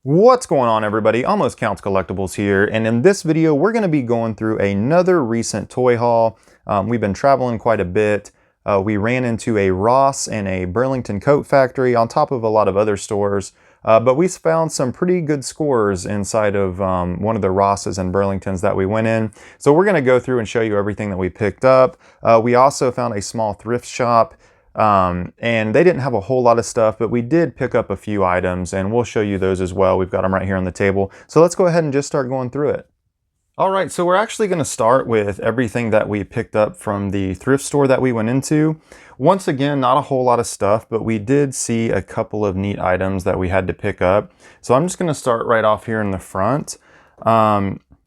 What's going on, everybody? Almost Counts Collectibles here, and in this video we're going to be going through another recent toy haul. We've been traveling quite a bit. We ran into a Ross and a Burlington coat factory on top of a lot of other stores, but we found some pretty good scores inside of one of the Rosses and Burlingtons that we went in. So we're going to go through and show you everything that we picked up. We also found a small thrift shop. And they didn't have a whole lot of stuff, but we did pick up a few items, and we'll show you those as well. We've got them right here on the table. So let's go ahead and just start going through it. All right, so we're actually going to start with everything that we picked up from the thrift store that we went into. Once again, not a whole lot of stuff, but we did see a couple of neat items that we had to pick up. So I'm just going to start right off here in the front.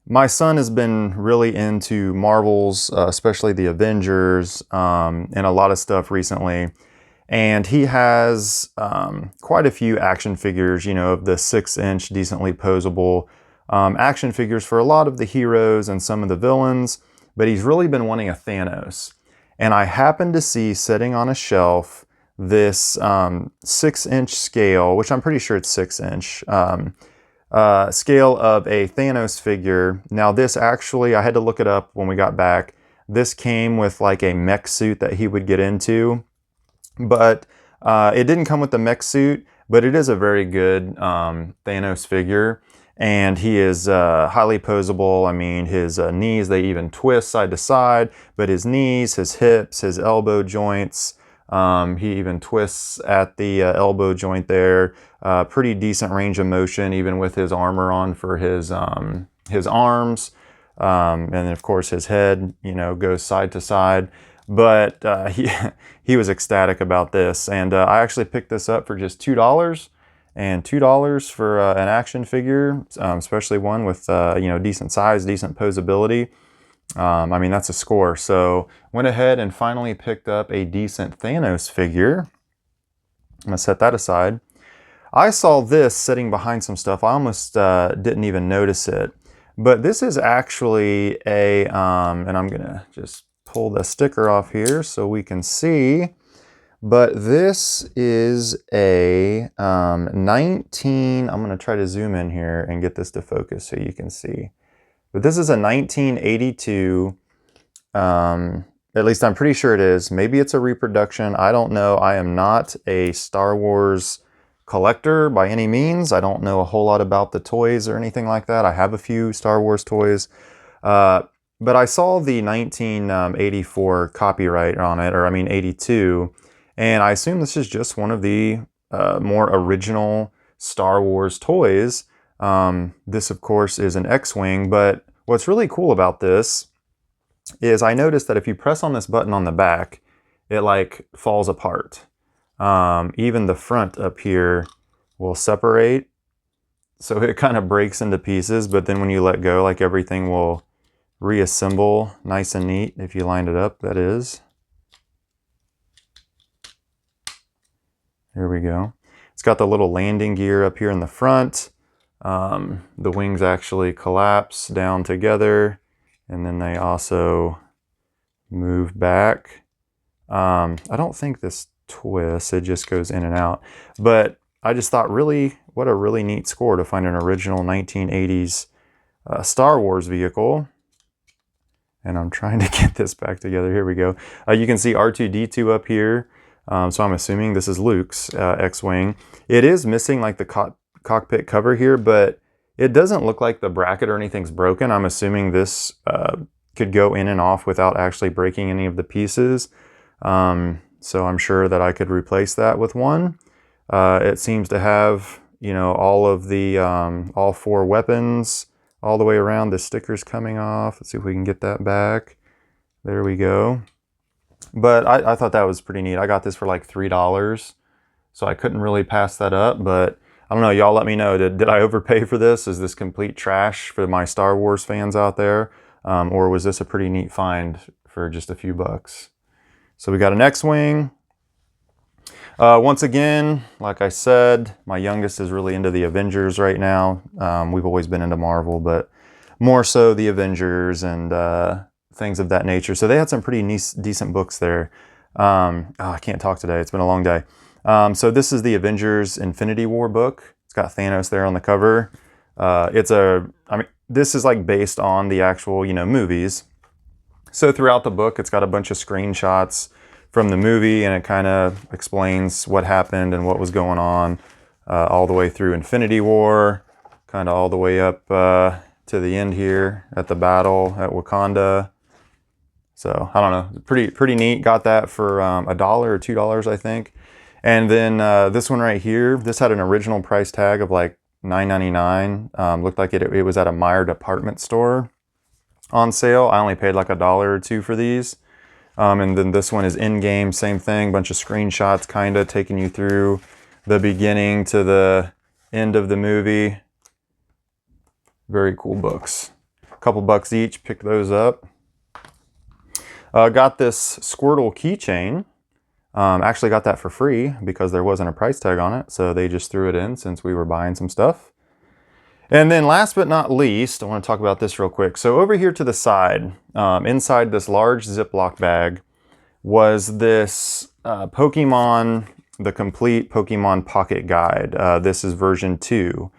My son has been really into Marvels, especially the Avengers, and a lot of stuff recently. And he has quite a few action figures, you know, of the 6-inch, decently posable action figures for a lot of the heroes and some of the villains. But he's really been wanting a Thanos. And I happened to see sitting on a shelf this 6-inch scale, which I'm pretty sure it's 6-inch. Scale of a Thanos figure. Now this actually, I had to look it up when we got back. This came with like a mech suit that he would get into, but it didn't come with the mech suit, but it is a very good Thanos figure, and he is highly posable. I mean, his knees, they even twist side to side, but his knees, his hips, his elbow joints, he even twists at the elbow joint there. Pretty decent range of motion, even with his armor on for his arms. And then of course his head, you know, goes side to side. But he was ecstatic about this. And I actually picked this up for just $2. And $2 for an action figure, especially one with, you know, decent size, decent posability. I mean, that's a score. So went ahead and finally picked up a decent Thanos figure. I'm going to set that aside. I saw this sitting behind some stuff. I almost didn't even notice it. But this is actually a, and I'm going to just pull the sticker off here so we can see. But this is a 19, I'm going to try to zoom in here and get this to focus so you can see. But this is a 1982, at least I'm pretty sure it is. Maybe it's a reproduction. I don't know. I am not a Star Wars collector by any means. I don't know a whole lot about the toys or anything like that. I have a few Star Wars toys. But I saw the 1984 copyright on it, or I mean 82. And I assume this is just one of the more original Star Wars toys. This, of course, is an X-Wing, but what's really cool about this is I noticed that if you press on this button on the back, it like falls apart. Even the front up here will separate, so it kind of breaks into pieces, but then when you let go, like everything will reassemble nice and neat if you line it up, that is. Here we go. It's got the little landing gear up here in the front. The wings actually collapse down together, and then they also move back. I don't think this twists, it just goes in and out. But I just thought, really, what a really neat score to find an original 1980s Star Wars vehicle. And I'm trying to get this back together. Here we go. You can see R2-D2 up here. So I'm assuming this is Luke's X-Wing. It is missing like the cockpit cover here, but it doesn't look like the bracket or anything's broken. I'm assuming this could go in and off without actually breaking any of the pieces. So I'm sure that I could replace that with one. It seems to have, you know, all of the, all 4 weapons all the way around. The sticker's coming off. Let's see if we can get that back. There we go. But I thought that was pretty neat. I got this for like $3, so I couldn't really pass that up. But I don't know, y'all let me know. Did I overpay for this? Is this complete trash for my Star Wars fans out there? Or was this a pretty neat find for just a few bucks? So we got an X-Wing. Once again, like I said, my youngest is really into the Avengers right now. We've always been into Marvel, but more so the Avengers and things of that nature. So they had some pretty decent books there. I can't talk today. It's been a long day. So this is the Avengers Infinity War book. It's got Thanos there on the cover. I mean, this is like based on the actual, movies. So throughout the book, it's got a bunch of screenshots from the movie, and it kind of explains what happened and what was going on all the way through Infinity War, kind of all the way up to the end here at the battle at Wakanda. So I don't know, pretty neat. Got that for $1 or $2, I think. And then this one right here, this had an original price tag of like $9.99. Looked like it was at a Meijer department store on sale. I only paid like $1 or $2 for these. And then this one is in-game, same thing, bunch of screenshots kind of taking you through the beginning to the end of the movie. Very cool books. A couple bucks each, pick those up. Got this Squirtle keychain. Actually got that for free because there wasn't a price tag on it, so they just threw it in since we were buying some stuff. And then last but not least, I want to talk about this real quick. So over here to the side, inside this large Ziploc bag, was this Pokemon, the complete Pokemon Pocket Guide. This is version 2.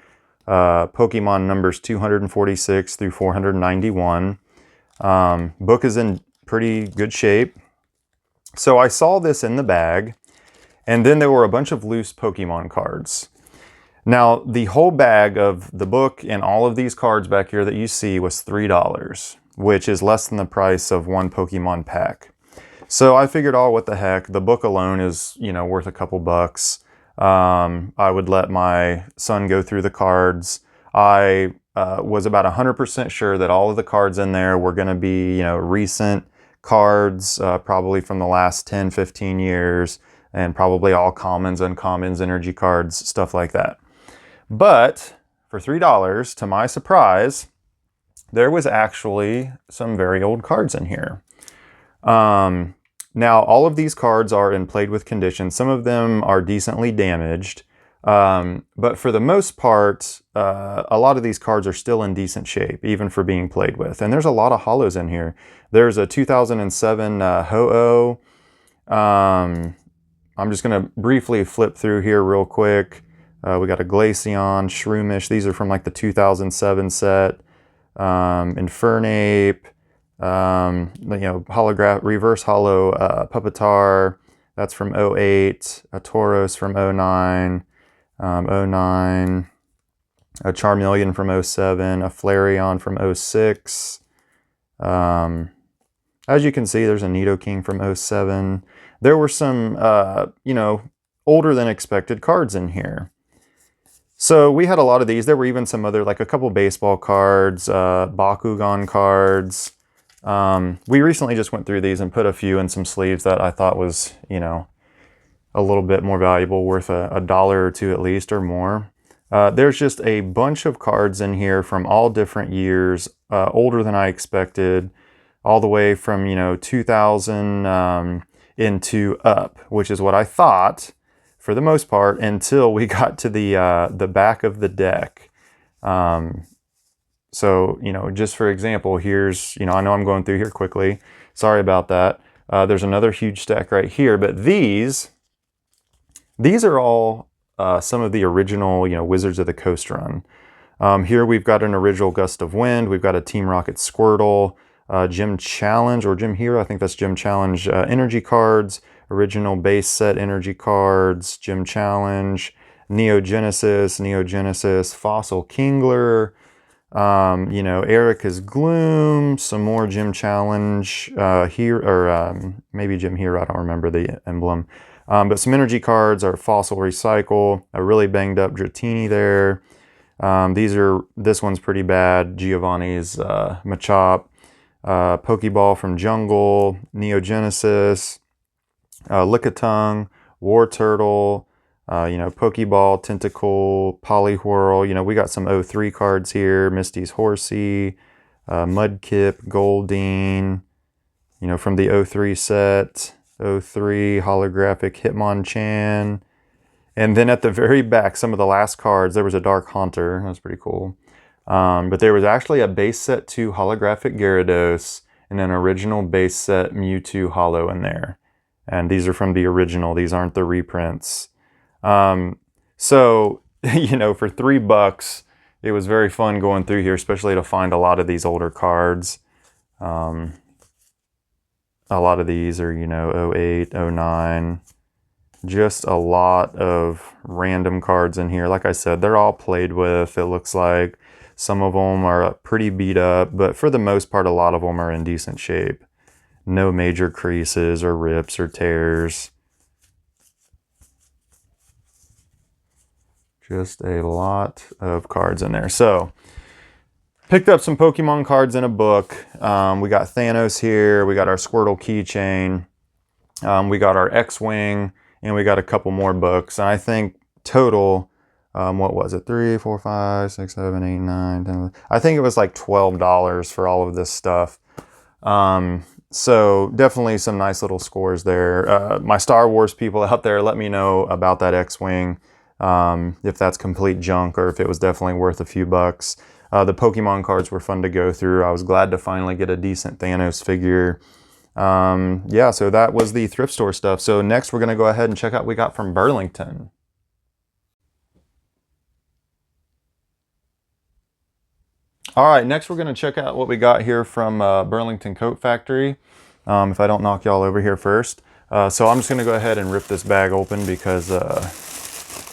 Pokemon numbers 246 through 491. Book is in pretty good shape. So I saw this in the bag, and then there were a bunch of loose Pokemon cards. Now, the whole bag of the book and all of these cards back here that you see was $3, which is less than the price of one Pokemon pack. So I figured, oh, what the heck, the book alone is, worth a couple bucks. I would let my son go through the cards. I was about 100% sure that all of the cards in there were going to be, recent cards, probably from the last 10, 15 years, and probably all commons, uncommons, energy cards, stuff like that. But for $3, to my surprise, there was actually some very old cards in here. Now, all of these cards are in played with condition. Some of them are decently damaged. But for the most part, a lot of these cards are still in decent shape, even for being played with. And there's a lot of holos in here. There's a 2007 Ho-Oh. I'm just going to briefly flip through here real quick. We got a Glaceon, Shroomish. These are from like the 2007 set. Infernape, holograph, reverse holo Puppetar. That's from 08. A Tauros from 09. 09. A Charmeleon from 07. A Flareon from 06. As you can see, there's a Nidoking from 07. There were some, older than expected cards in here. So we had a lot of these. There were even some other, like a couple baseball cards, Bakugan cards. We recently just went through these and put a few in some sleeves that I thought was, a little bit more valuable, worth $1 or $2 at least, or more. There's just a bunch of cards in here from all different years, older than I expected, all the way from, 2000 into up, which is what I thought for the most part, until we got to the back of the deck. So, just for example, here's, I know I'm going through here quickly. Sorry about that. There's another huge stack right here, but these are all some of the original, Wizards of the Coast run. Here we've got an original Gust of Wind. We've got a Team Rocket Squirtle, Gym Challenge, or Gym Hero. I think that's Gym Challenge energy cards. Original base set energy cards, Gym Challenge, Neogenesis, Fossil Kingler, Erica's Gloom, some more Gym Challenge here, or maybe Gym Hero, I don't remember the emblem. But some energy cards are Fossil Recycle, a really banged up Dratini there. This one's pretty bad, Giovanni's Machop, Pokeball from Jungle, Neogenesis, Lickitung, War Turtle, Pokeball, Tentacle, Poliwhirl. We got some 03 cards here. Misty's Horsey, Mudkip, Goldeen, from the 03 set. 03 holographic Hitmonchan. And then at the very back, some of the last cards, there was a Dark Haunter. That was pretty cool. But there was actually a base set 2 holographic Gyarados and an original base set Mewtwo holo in there. And these are from the original. These aren't the reprints. So you know, for $3, it was very fun going through here, especially to find a lot of these older cards. A lot of these are, you know, 08, 09. Just a lot of random cards in here. Like I said, they're all played with, it looks like. Some of them are pretty beat up, but for the most part, a lot of them are in decent shape. No major creases or rips or tears. Just a lot of cards in there. So, picked up some Pokemon cards in a book. We got Thanos here. We got our Squirtle keychain. We got our X-Wing. And we got a couple more books. And I think total, what was it? 3, 4, 5, 6, 7, 8, 9, 10. I think it was like $12 for all of this stuff. So definitely some nice little scores there. My Star Wars people out there, let me know about that X-Wing. If that's complete junk or if it was definitely worth a few bucks. The Pokemon cards were fun to go through. I was glad to finally get a decent Thanos figure. Yeah, so that was the thrift store stuff. So next we're going to go ahead and check out what we got from Burlington. All right, next we're going to check out what we got here from Burlington Coat Factory. If I don't knock y'all over here first. So I'm just going to go ahead and rip this bag open because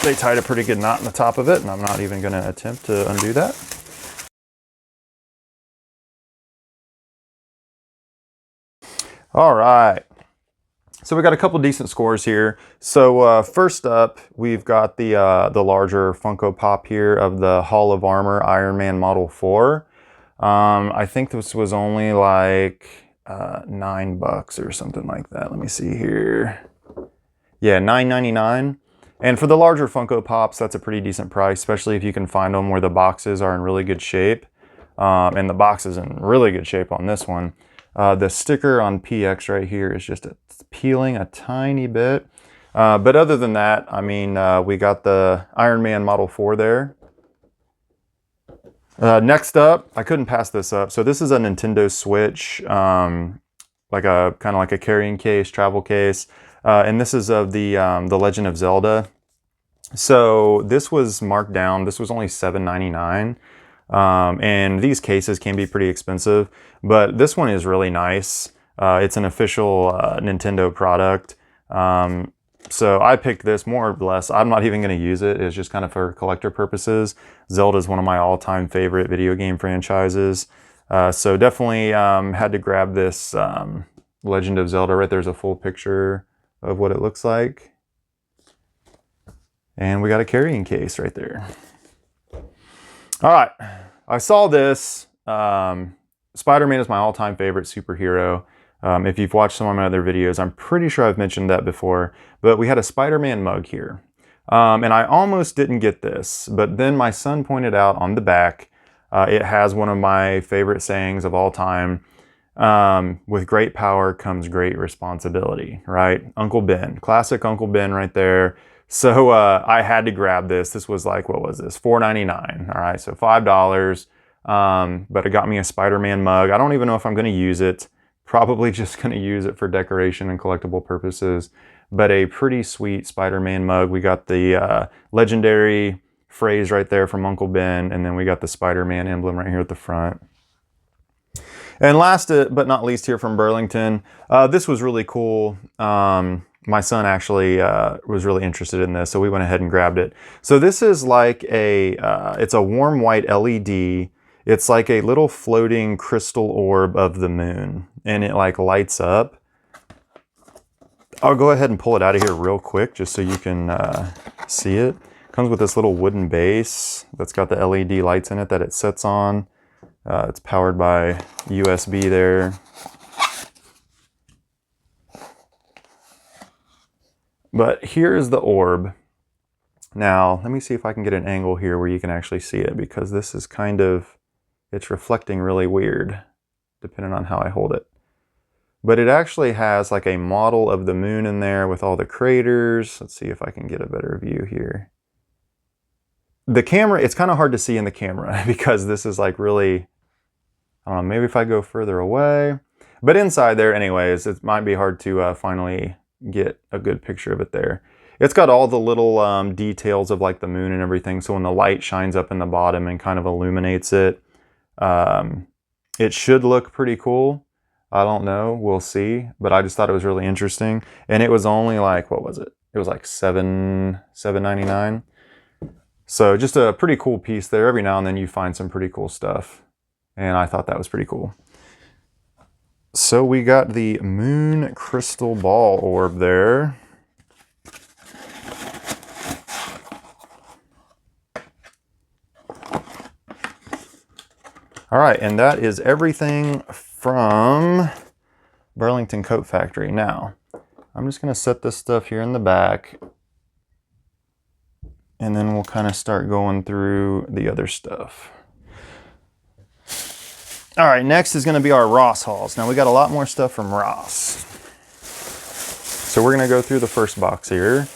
they tied a pretty good knot in the top of it, and I'm not even going to attempt to undo that. All right, so we got a couple decent scores here. So first up, we've got the larger Funko Pop here of the Hall of Armor Iron Man Model 4. I think this was only like $9 or something like that. Let me see here. Yeah, $9.99. And for the larger Funko Pops, that's a pretty decent price, especially if you can find them where the boxes are in really good shape. And the box is in really good shape on this one. The sticker on PX right here is just peeling a tiny bit. But other than that, I mean, we got the Iron Man Model 4 there. Next up, I couldn't pass this up. So this is a Nintendo Switch, like a kind of like a carrying case, travel case. And this is of the Legend of Zelda. So this was marked down. This was only $7.99. And these cases can be pretty expensive, but this one is really nice. It's an official Nintendo product. So I picked this more or less. I'm not even going to use it. It's just kind of for collector purposes. Zelda is one of my all-time favorite video game franchises. So definitely had to grab this Legend of Zelda. Right there's a full picture of what it looks like. And we got a carrying case right there. All right, I saw this. Spider-Man is my all-time favorite superhero. If you've watched some of my other videos, I'm pretty sure I've mentioned that before, but we had a Spider-Man mug here. And I almost didn't get this, but then my son pointed out on the back, it has one of my favorite sayings of all time. With great power comes great responsibility, right? Uncle Ben, classic Uncle Ben right there. So I had to grab this. This was like, what was this? $4.99. All right, so $5. But it got me a Spider-Man mug. I don't even know if I'm going to use it. Probably just going to use it for decoration and collectible purposes. But a pretty sweet Spider-Man mug. We got the legendary phrase right there from Uncle Ben, and then we got the Spider-Man emblem right here at the front. And last but not least here from Burlington, this was really cool. My son actually was really interested in this, so we went ahead and grabbed it. So this is like it's a warm white LED. It's like a little floating crystal orb of the moon, and it like lights up. I'll go ahead and pull it out of here real quick just so you can see it. Comes with this little wooden base that's got the LED lights in it that it sets on. It's powered by USB there. But here's the orb. Now, let me see if I can get an angle here where you can actually see it, because this is kind of, it's reflecting really weird, depending on how I hold it. But it actually has like a model of the moon in there with all the craters. Let's see if I can get a better view here. The camera, it's kind of hard to see in the camera because this is like really, I don't know, maybe if I go further away. But inside there anyways, it might be hard to finally get a good picture of it there. It's got all the little details of like the moon and everything. So when the light shines up in the bottom and kind of illuminates it, it should look pretty cool. I don't know, we'll see. But I just thought it was really interesting. And it was only like, what was it? It was like $7.99. So just a pretty cool piece there. Every now and then you find some pretty cool stuff. And I thought that was pretty cool. So we got the moon crystal ball orb there. All right, and that is everything from Burlington Coat Factory. Now, I'm just gonna set this stuff here in the back, and then we'll kind of start going through the other stuff. All right, next is gonna be our Ross hauls. Now we got a lot more stuff from Ross. So we're gonna go through the first box here.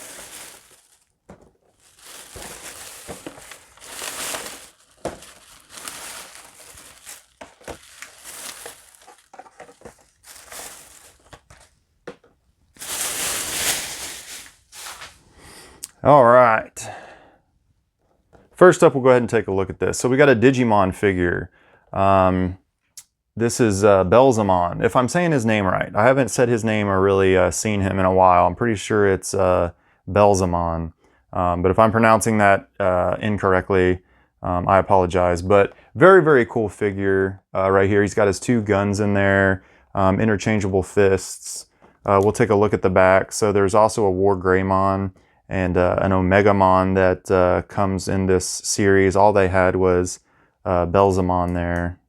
All right. First up, we'll go ahead and take a look at this. So we got a Digimon figure. This is Belzamon, if I'm saying his name right. I haven't said his name or really seen him in a while. I'm pretty sure it's Belzamon. But if I'm pronouncing that incorrectly, I apologize. But very, very cool figure right here. He's got his two guns in there, interchangeable fists. We'll take a look at the back. So there's also a War Greymon and an Omegamon that comes in this series. All they had was Belzamon there.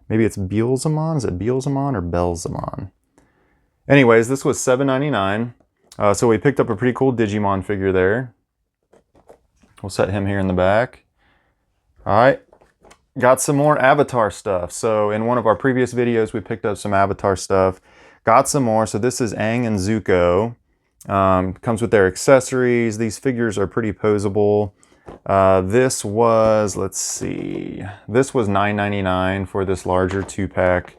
Maybe it's Beelzamon? Is it Beelzamon or Belzamon? Anyways, this was $7.99. So we picked up a pretty cool Digimon figure there. We'll set him here in the back. All right. Got some more Avatar stuff. So in one of our previous videos, we picked up some Avatar stuff. Got some more. So this is Aang and Zuko. Comes with their accessories. These figures are pretty posable. This was, let's see, this was $9.99 for this larger 2-pack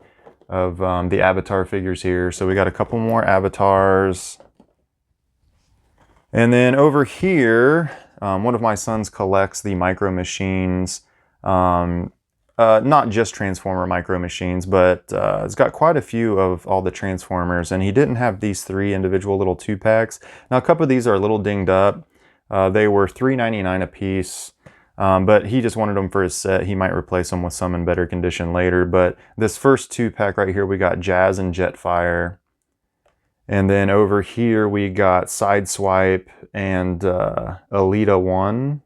of the Avatar figures here. So we got a couple more Avatars. And then over here, one of my sons collects the Micro Machines. Not just Transformer Micro Machines, but it's got quite a few of all the Transformers, and he didn't have these 3 individual little 2-packs. Now a couple of these are a little dinged up. They were $3.99 a piece, but he just wanted them for his set. He might replace them with some in better condition later, but this first 2-pack right here, we got Jazz and Jetfire. And then over here, we got Sideswipe and Alita 1.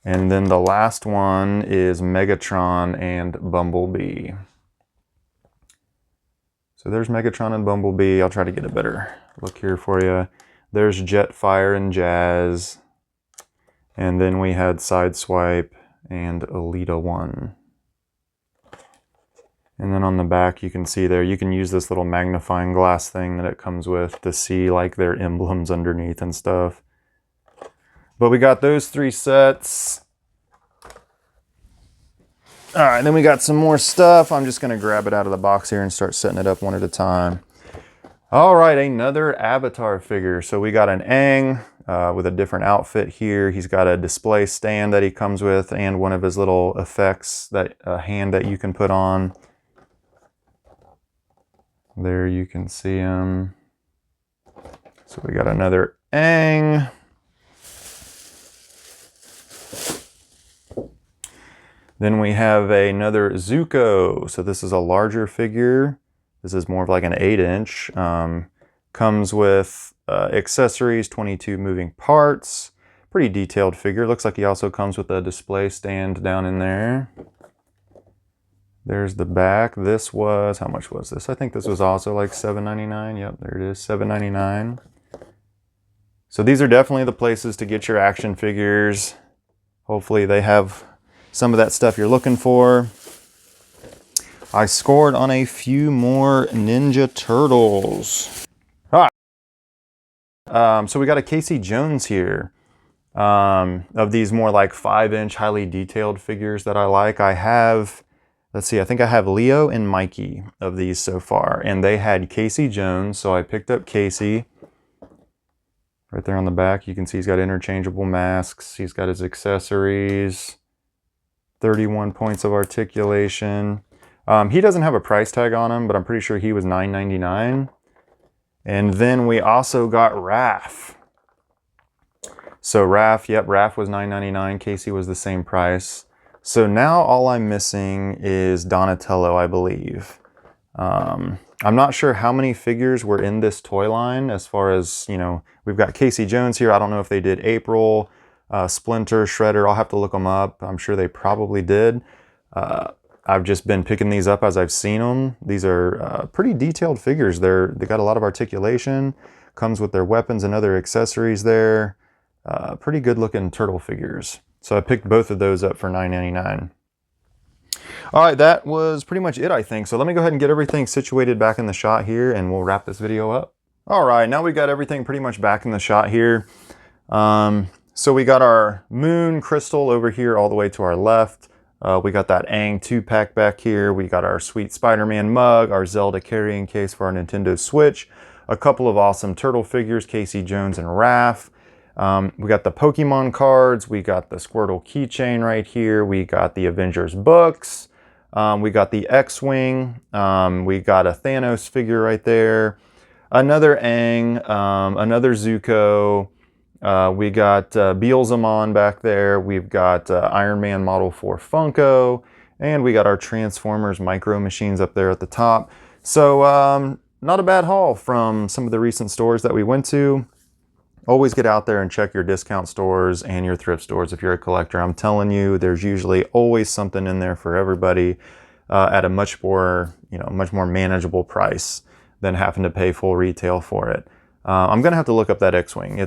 And then the last one is Megatron and Bumblebee. So there's Megatron and Bumblebee. I'll try to get a better look here for you. There's Jetfire and Jazz. And then we had Sideswipe and Alita 1. And then on the back, you can see there, you can use this little magnifying glass thing that it comes with to see like their emblems underneath and stuff. But we got those 3 sets. All right, then we got some more stuff. I'm just gonna grab it out of the box here and start setting it up one at a time. All right, another Avatar figure. So we got an Aang with a different outfit here. He's got a display stand that he comes with and one of his little effects, that hand that you can put on. There you can see him. So we got another Aang. Then we have another Zuko. So this is a larger figure. This is more of like an 8-inch. Comes with accessories, 22 moving parts. Pretty detailed figure. Looks like he also comes with a display stand down in there. There's the back. This was, how much was this? I think this was also like $7.99. Yep, there it is, $7.99. So these are definitely the places to get your action figures. Hopefully they have some of that stuff you're looking for. I scored on a few more Ninja Turtles. All right. So we got a Casey Jones here. Of these more like 5-inch highly detailed figures that I like. I have, let's see, I think I have Leo and Mikey of these so far. And they had Casey Jones, so I picked up Casey. Right there on the back, you can see he's got interchangeable masks. He's got his accessories, 31 points of articulation. He doesn't have a price tag on him, but I'm pretty sure he was $9.99. And then we also got Raph. So Raph, yep, Raph was $9.99. Casey was the same price. So now all I'm missing is Donatello, I believe. I'm not sure how many figures were in this toy line as far as, you know, we've got Casey Jones here. I don't know if they did April, Splinter, Shredder. I'll have to look them up. I'm sure they probably did. I've just been picking these up as I've seen them. These are pretty detailed figures. They got a lot of articulation, comes with their weapons and other accessories there. Pretty good looking turtle figures. So I picked both of those up for $9.99. All right, that was pretty much it, I think. So let me go ahead and get everything situated back in the shot here, and we'll wrap this video up. All right, now we've got everything pretty much back in the shot here. So we got our Moon Crystal over here all the way to our left. We got that Aang 2-pack back here. We got our sweet Spider-Man mug, our Zelda carrying case for our Nintendo Switch, a couple of awesome turtle figures, Casey Jones and Raph. We got the Pokemon cards. We got the Squirtle keychain right here. We got the Avengers books. We got the X-Wing. We got a Thanos figure right there. Another Aang. Another Zuko. We got Beelzemon back there. We've got Iron Man Model 4 Funko. And we got our Transformers Micro Machines up there at the top. So not a bad haul from some of the recent stores that we went to. Always get out there and check your discount stores and your thrift stores if you're a collector. I'm telling you, there's usually always something in there for everybody at a much more manageable price than having to pay full retail for it. I'm gonna have to look up that X-Wing.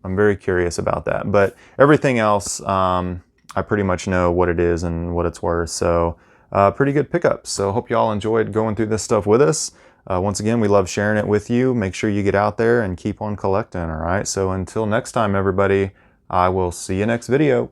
I'm very curious about that. But everything else, I pretty much know what it is and what it's worth. So pretty good pickups. So hope y'all enjoyed going through this stuff with us. Once again, we love sharing it with you. Make sure you get out there and keep on collecting, all right? So until next time, everybody, I will see you next video.